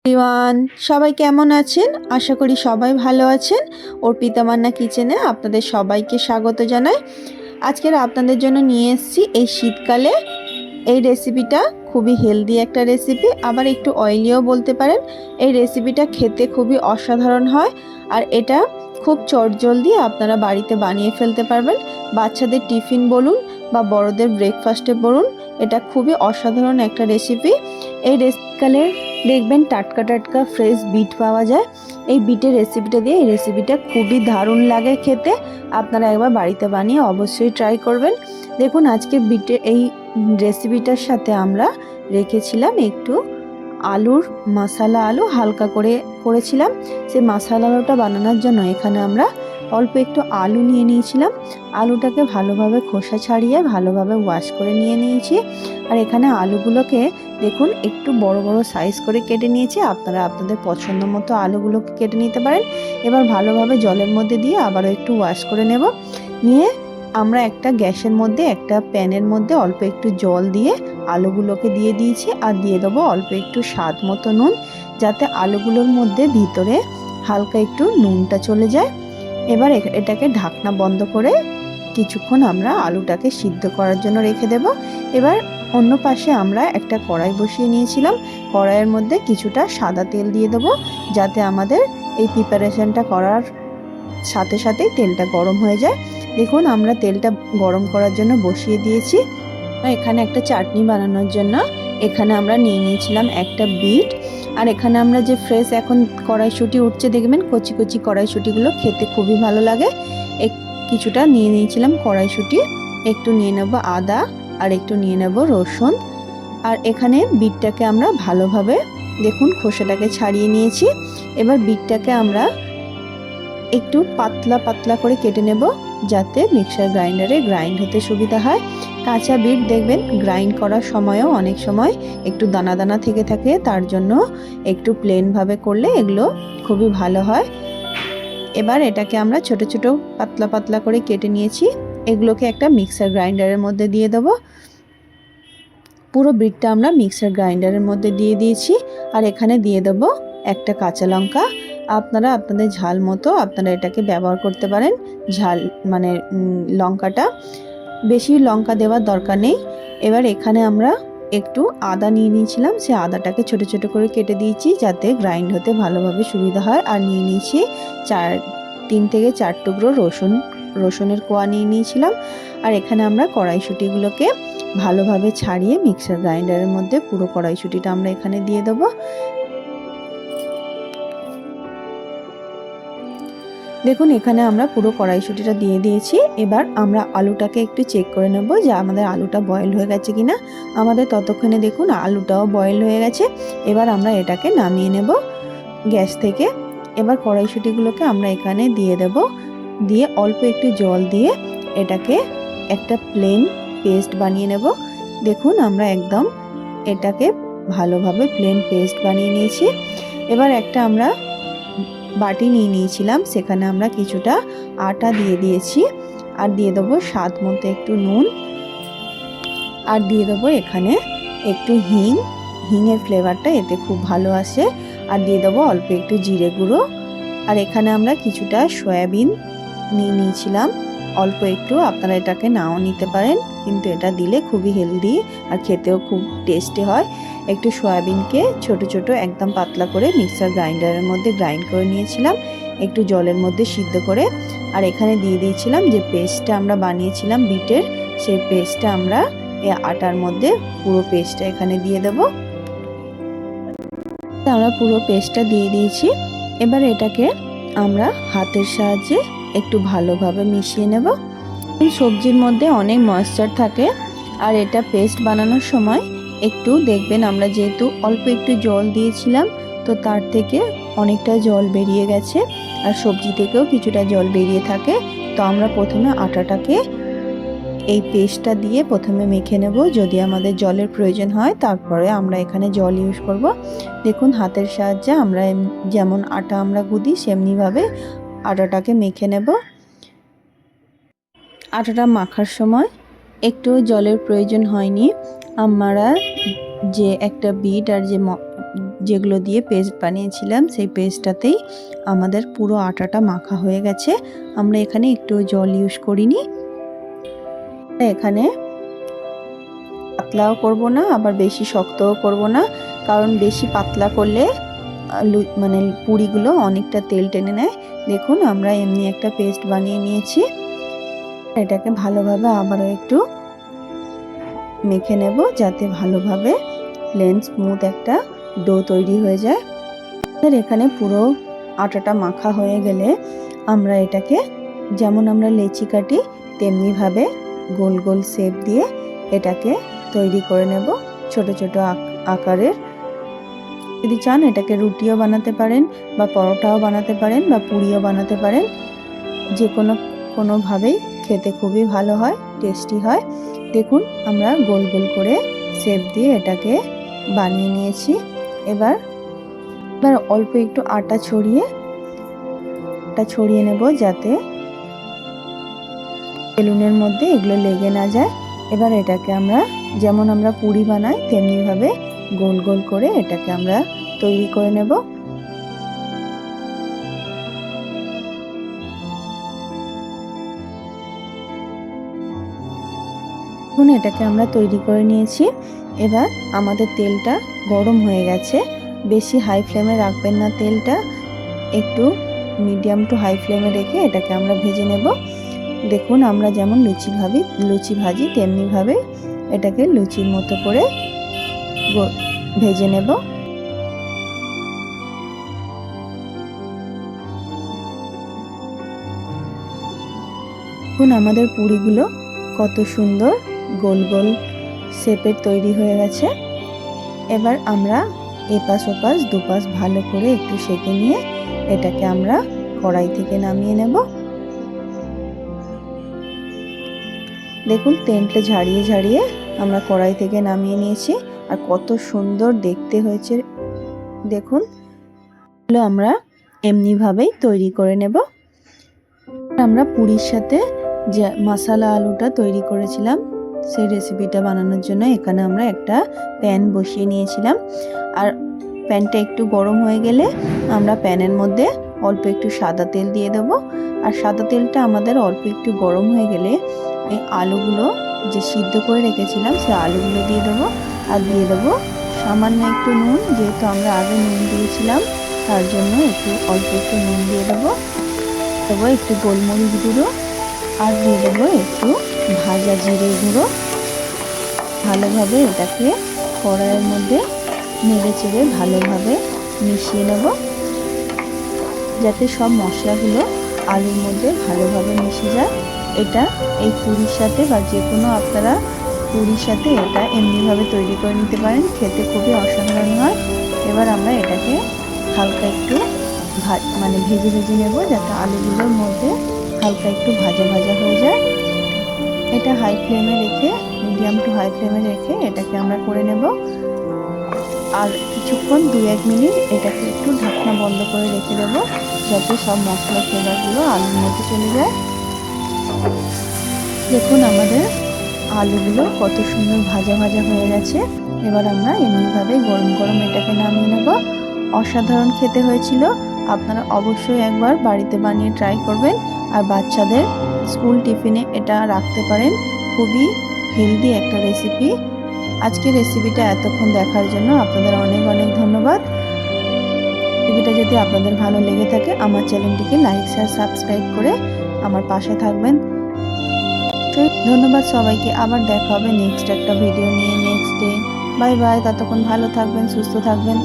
Everyone, সবাই কেমন আছেন? আশা করি সবাই ভালো আছেন। অর্পিতা মান্না কিচেনে আপনাদের সবাইকে স্বাগত জানাই। আজকের আপনাদের জন্য নিয়ে এসেছি এই শীতকালে এই রেসিপিটা। খুবই হেলদি একটা রেসিপি, আবার একটু অয়েলিও বলতে পারেন। এই রেসিপিটা খেতে খুবই অসাধারণ হয়, আর এটা খুব চটজলদি আপনারা বাড়িতে বানিয়ে ফেলতে পারবেন। বাচ্চাদের টিফিন বলুন বা বড়দের ব্রেকফাস্টে বলুন, এটা খুবই অসাধারণ একটা রেসিপি। এই রেসিপিকালে দেখবেন টাটকা টাটকা ফ্রেশ বিট পাওয়া যায়। এই বিটের রেসিপিটা দিয়ে এই রেসিপিটা খুবই দারুণ লাগে খেতে। আপনারা একবার বাড়িতে বানিয়ে অবশ্যই ট্রাই করবেন। দেখুন, আজকে বিটের এই রেসিপিটার সাথে আমরা রেখেছিলাম একটু আলুর মশলা, আলু হালকা করে করেছিলাম। সেই মশলা আলুটা বানানোর জন্য এখানে আমরা অল্প একটু আলু নিয়ে নিয়েছিলাম। আলুটাকে ভালোভাবে খোসা ছাড়িয়ে ভালোভাবে ওয়াশ করে নিয়ে নিয়েছি। আর এখানে আলুগুলোকে দেখুন একটু বড় বড় সাইজ করে কেটে নিয়েছি। আপনারা আপনাদের পছন্দ মতো আলুগুলোকে কেটে নিতে পারেন। এবার ভালোভাবে জলের মধ্যে দিয়ে আবারও একটু ওয়াশ করে নেব। নিয়ে আমরা একটা গ্যাসের মধ্যে একটা প্যানের মধ্যে অল্প একটু জল দিয়ে আলুগুলোকে দিয়ে দিয়েছি, আর দিয়ে দেবো অল্প একটু স্বাদ মতো নুন, যাতে আলুগুলোর মধ্যে ভিতরে হালকা একটু নুনটা চলে যায়। এবার এটাকে ঢাকনা বন্ধ করে কিছুক্ষণ আমরা আলুটাকে সিদ্ধ করার জন্য রেখে দেব। এবার অন্য পাশে আমরা একটা কড়াই বসিয়ে নিয়েছিলাম। কড়াইয়ের মধ্যে কিছুটা সাদা তেল দিয়ে দেবো, যাতে আমাদের এই প্রিপারেশনটা করার সাথে সাথেই তেলটা গরম হয়ে যায়। দেখুন, আমরা তেলটা গরম করার জন্য বসিয়ে দিয়েছি। এখানে একটা চাটনি বানানোর জন্য এখানে আমরা নিয়ে নিয়েছিলাম একটা বিট। আর এখানে আমরা যে ফ্রেশ এখন কড়াইশুঁটি উঠছে দেখবেন, কচি কচি কড়াইশুঁটিগুলো খেতে খুবই ভালো লাগে। কিছুটা নিয়ে নিয়েছিলাম কড়াইশুঁটি, একটু নিয়ে নেব আদা, আর একটু নিয়ে নেব রসুন। আর এখানে বিটটাকে আমরা ভালোভাবে দেখুন খোসাটাকে ছাড়িয়ে নিয়েছি। এবার বিটটাকে আমরা একটু পাতলা পাতলা করে কেটে নেব, যাতে মিক্সার গ্রাইন্ডারে গ্রাইন্ড হতে সুবিধা হয়। কাঁচা বিট দেখবেন গ্রাইন্ড করার সময়ও অনেক সময় একটু দানা দানা থেকে থাকে, তার জন্য একটু প্লেনভাবে করলে এগুলো খুবই ভালো হয়। এবার এটাকে আমরা ছোট ছোট পাতলা পাতলা করে কেটে নিয়েছি। এগুলোকে একটা মিক্সার গ্রাইন্ডারের মধ্যে দিয়ে দেবো। পুরো বিটটা আমরা মিক্সার গ্রাইন্ডারের মধ্যে দিয়ে দিয়েছি। আর এখানে দিয়ে দেবো একটা কাঁচা লঙ্কা। আপনারা আপনাদের ঝাল মতো আপনারা এটাকে ব্যবহার করতে পারেন। ঝাল মানে লঙ্কাটা বেশি লঙ্কা দেওয়ার দরকার নেই। এবার এখানে আমরা একটু আদা নিয়ে নিয়েছিলাম, সে আদাটাকে ছোট ছোট করে কেটে দিয়েছি, যাতে গ্রাইন্ড হতে ভালোভাবে সুবিধা হয়। আর নিয়ে নিয়েছি 3 থেকে 4 টুকরো রসুনের কোয়া নিয়ে নিয়েছিলাম। আর এখানে আমরা কড়াইশুঁটিগুলোকে ভালোভাবে ছাড়িয়ে মিক্সার গ্রাইন্ডারের মধ্যে পুরো কড়াইশুঁটিটা আমরা এখানে দিয়ে দেবো। দেখুন, এখানে আমরা পুরো কড়াইশুঁটিটা দিয়ে দিয়েছি। এবার আমরা আলুটাকে একটু চেক করে নেব যে আমাদের আলুটা বয়েল হয়ে গেছে কিনা। আমাদের ততক্ষণে দেখুন আলুটাও বয়েল হয়ে গেছে। এবার আমরা এটাকে নামিয়ে নেব গ্যাস থেকে। এবার কড়াইশুঁটিগুলোকে আমরা এখানে দিয়ে দেব, দিয়ে অল্প একটু জল দিয়ে এটাকে একটা প্লেন পেস্ট বানিয়ে নেব। দেখুন, আমরা একদম এটাকে ভালোভাবে প্লেন পেস্ট বানিয়ে নিয়েছি। এবার একটা আমরা বাটি নিয়ে নিয়েছিলাম, সেখানে আমরা কিছুটা আটা দিয়ে দিয়েছি, আর দিয়ে দেবো স্বাদ মতো একটু নুন, আর দিয়ে দেবো এখানে একটু হিঙের ফ্লেভারটা এতে খুব ভালো আসে। আর দিয়ে দেবো অল্প একটু জিরে গুঁড়ো। আর এখানে আমরা কিছুটা সয়াবিন নিয়ে নিয়েছিলাম, অল্প একটু। আপনারা এটাকে নাও নিতে পারেন, কিন্তু এটা দিলে খুবই হেলদি আর খেতেও খুব টেস্টি হয়। একটু সয়াবিনকে ছোট ছোট একদম পাতলা করে মিক্সার গ্রাইন্ডারের মধ্যে গ্রাইন্ড করে নিয়েছিলাম, একটু জলের মধ্যে সিদ্ধ করে। আর এখানে দিয়ে দিয়েছিলাম যে পেস্টটা আমরা বানিয়েছিলাম বিটের, সেই পেস্টটা আমরা এই আটার মধ্যে পুরো পেস্টটা এখানে দিয়ে দেব। আমরা পুরো পেস্টটা দিয়ে দিয়েছি। এবার এটাকে আমরা হাতের সাহায্যে একটু ভালোভাবে মিশিয়ে নেব। এই সবজির মধ্যে অনেক ময়েশ্চার থাকে, আর এটা পেস্ট বানানোর সময় একটু দেখবেন আমরা যেহেতু অল্প একটু জল দিয়েছিলাম, তো তার থেকে অনেকটা জল বেরিয়ে গেছে, আর সবজি থেকেও কিছুটা জল বেরিয়ে থাকে। তো আমরা প্রথমে আটাটাকে এই পেস্টটা দিয়ে প্রথমে মেখে নেব, যদি আমাদের জলের প্রয়োজন হয় তারপরে আমরা এখানে জল ইউজ করব। দেখুন, হাতের সাহায্যে আমরা যেমন আটা আমরা গুঁদি সেমনিভাবে আটাটাকে মেখে নেব। আটাটা মাখার সময় একটু জলের প্রয়োজন হয়নি। আমরা যে একটা বিট আর যে যেগুলো দিয়ে পেস্ট বানিয়েছিলাম সেই পেস্টটাতেই আমাদের পুরো আটাটা মাখা হয়ে গেছে। আমরা এখানে একটু জল ইউজ করিনি। এখানে পাতলাও করব না, আবার বেশি শক্তও করব না, কারণ বেশি পাতলা করলে মানে পুরিগুলো অনেকটা তেল টেনে নেয়। দেখুন আমরা এমনি একটা পেস্ট বানিয়ে নিয়েছি। এটাকে ভালোভাবে আবারও একটু মেখে নেব, যাতে ভালোভাবে প্লেন স্মুথ একটা ডো তৈরি হয়ে যায়। এখানে পুরো আটাটা মাখা হয়ে গেলে আমরা এটাকে যেমন আমরা লেচি কাটি তেমনিভাবে গোল গোল শেপ দিয়ে এটাকে তৈরি করে নেব ছোট ছোট আকারের। যদি চান এটাকে রুটিও বানাতে পারেন, বা পরোটাও বানাতে পারেন, বা পুরিও বানাতে পারেন। যে কোনোভাবেই খেতে খুবই ভালো হয়, টেস্টি হয়। দেখুন আমরা গোল গোল করে শেপ দিয়ে এটাকে বানিয়ে নিয়েছি। এবার অল্প একটু আটা ছড়িয়ে নেব, যাতে বেলুনের মধ্যে এগুলো লেগে না যায়। এবার এটাকে আমরা যেমন আমরা পুরি বানাই তেমনিভাবে গোল গোল করে এটাকে আমরা তৈরি করে নেব। এখন এটাকে আমরা তৈরি করে নিয়েছি। এবার আমাদের তেলটা গরম হয়ে গেছে। বেশি হাই ফ্লেমে রাখবেন না, তেলটা একটু মিডিয়াম টু হাই ফ্লেমে রেখে এটাকে আমরা ভেজে নেব। দেখুন আমরা যেমন লুচি ভাজি তেমনিভাবে এটাকে লুচির মতো করে ভেজে নেব। দেখুন আমাদের পুরিগুলো কত সুন্দর গোল গোল শেপের তৈরি হয়ে গেছে। এবার আমরা এপাশ ওপাশ দুপাশ ভালো করে একটু সেঁকে নিয়ে এটাকে আমরা কড়াই থেকে নামিয়ে নেব। দেখুন তেলটা ঝাড়িয়ে ঝাড়িয়ে আমরা কড়াই থেকে নামিয়ে নিয়েছি, আর কত সুন্দর দেখতে হয়েছে দেখুন। এগুলো আমরা এমনিভাবেই তৈরি করে নেব। আমরা পুরির সাথে যে মশলা আলুটা তৈরি করেছিলাম সেই রেসিপিটা বানানোর জন্য এখানে আমরা একটা প্যান বসিয়ে নিয়েছিলাম। আর প্যানটা একটু গরম হয়ে গেলে আমরা প্যানের মধ্যে অল্প একটু সাদা তেল দিয়ে দেবো। আর সাদা তেলটা আমাদের অল্প একটু গরম হয়ে গেলে এই আলুগুলো যে সিদ্ধ করে রেখেছিলাম সেই আলুগুলো দিয়ে দেবো। আর দিয়ে দেবো সামান্য একটু নুন, যেহেতু আমরা আগে নুন দিয়েছিলাম তার জন্য অল্প একটু নুন দিয়ে দেবো একটু গোলমরিচ গুঁড়ো, আর দিয়ে দেবো একটু ভাজা জিরে গুঁড়ো। ভালোভাবে এটাকে কড়াইয়ের মধ্যে নেড়ে চেড়ে ভালোভাবে মিশিয়ে নেব, যাতে সব মশলাগুলো আলুর মধ্যে ভালোভাবে মিশে যায়। এটা এই পুরির সাথে বা যে কোনো আপনারা পুরির সাথে এটা এমনিভাবে তৈরি করে নিতে পারেন, খেতে খুবই অসাধারণ হয়। এবার আমরা এটাকে হালকা একটু ভেজে ভেজে নেব, যাতে আলুগুলোর মধ্যে হালকা একটু ভাজা ভাজা হয়ে যায়। এটা হাই ফ্লেমে রেখে মিডিয়াম টু হাই ফ্লেমে রেখে এটাকে আমরা করে নেব। আর কিছুক্ষণ 2-1 মিনিট এটাকে একটু ঢাকনা বন্ধ করে রেখে দেব, যাতে সব মশলা ফ্লেভারগুলো আলুর মধ্যে চলে যায়। দেখুন আমাদের আলুগুলো কত সুন্দর ভাজা ভাজা হয়ে গেছে। এবার আমরা এমনিভাবে গরম গরম এটাকে নামিয়ে নেব। অসাধারণ খেতে হয়েছিল। আপনারা অবশ্যই একবার বাড়িতে বানিয়ে ট্রাই করবেন, আর বাচ্চাদের স্কুল টিফিনে এটা রাখতে পারেন। খুবই হেলদি একটা রেসিপি। আজকের রেসিপিটা এতক্ষণ দেখার জন্য আপনাদের অনেক অনেক ধন্যবাদ। রেসিপিটা যদি আপনাদের ভালো লেগে থাকে আমার চ্যানেলটিকে লাইক শেয়ার সাবস্ক্রাইব করে আমার পাশে থাকবেন। ধন্যবাদ সবাইকে। আবার দেখা হবে নেক্সট একটা ভিডিও নিয়ে নেক্সট ডে। Bye bye. ততক্ষণ ভালো থাকবেন, সুস্থ থাকবেন।